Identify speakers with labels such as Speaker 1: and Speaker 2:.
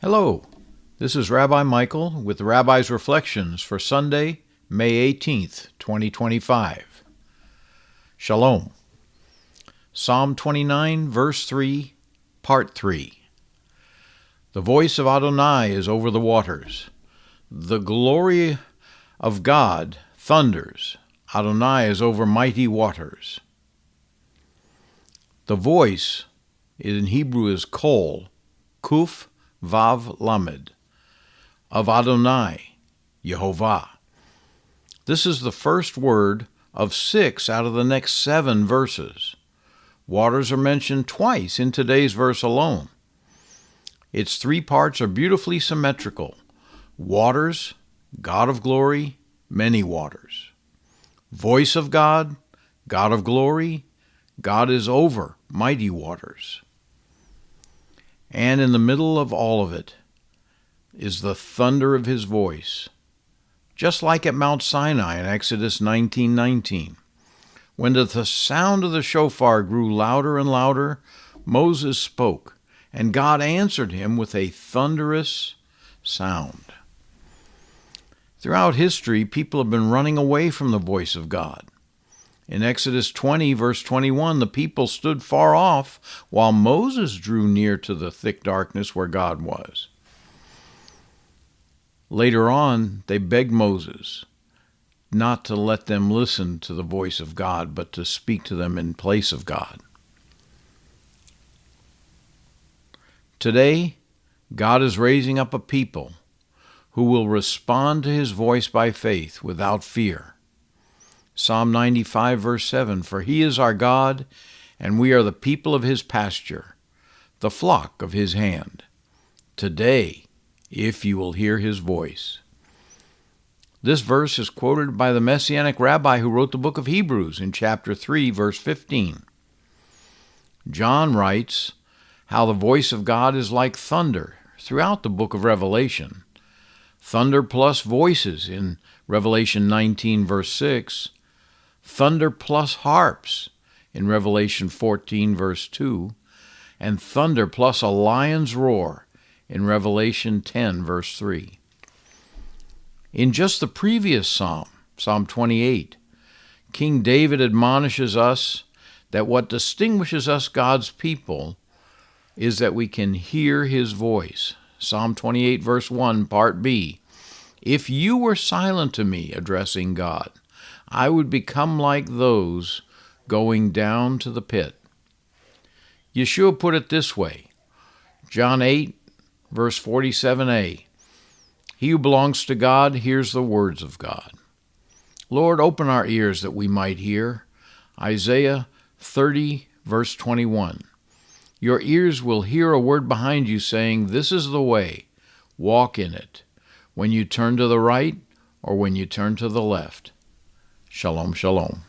Speaker 1: Hello, this is Rabbi Michael with the Rabbi's Reflections for Sunday, May 18th, 2025. Shalom. Psalm 29, verse 3, part 3. The voice of Adonai is over the waters. The glory of God thunders. Adonai is over mighty waters. The voice in Hebrew is kol, kuf, Vav Lamed, of Adonai, Yehovah. This is the first word of 6 out of the next 7 verses. Waters are mentioned twice in today's verse alone. Its 3 parts are beautifully symmetrical. Waters, God of glory, many waters. Voice of God, God of glory, God is over mighty waters. And in the middle of all of it is the thunder of his voice, just like at Mount Sinai in Exodus 19:19. When the sound of the shofar grew louder and louder, Moses spoke, and God answered him with a thunderous sound. Throughout history, people have been running away from the voice of God. In Exodus 20, verse 21, the people stood far off while Moses drew near to the thick darkness where God was. Later on, they begged Moses not to let them listen to the voice of God, but to speak to them in place of God. Today, God is raising up a people who will respond to his voice by faith without fear. Psalm 95, verse 7, for he is our God, and we are the people of his pasture, the flock of his hand. Today, if you will hear his voice. This verse is quoted by the Messianic rabbi who wrote the book of Hebrews in chapter 3, verse 15. John writes how the voice of God is like thunder throughout the book of Revelation. Thunder plus voices in Revelation 19, verse 6. Thunder plus harps in Revelation 14, verse 2, and thunder plus a lion's roar in Revelation 10, verse 3. In just the previous psalm, Psalm 28, King David admonishes us that what distinguishes us, God's people, is that we can hear his voice. Psalm 28, verse 1, part B. If you were silent to me, addressing God, I would become like those going down to the pit. Yeshua put it this way, John 8, verse 47a, he who belongs to God hears the words of God. Lord, open our ears that we might hear. Isaiah 30, verse 21. Your ears will hear a word behind you saying, this is the way, walk in it, when you turn to the right or when you turn to the left. Shalom, shalom.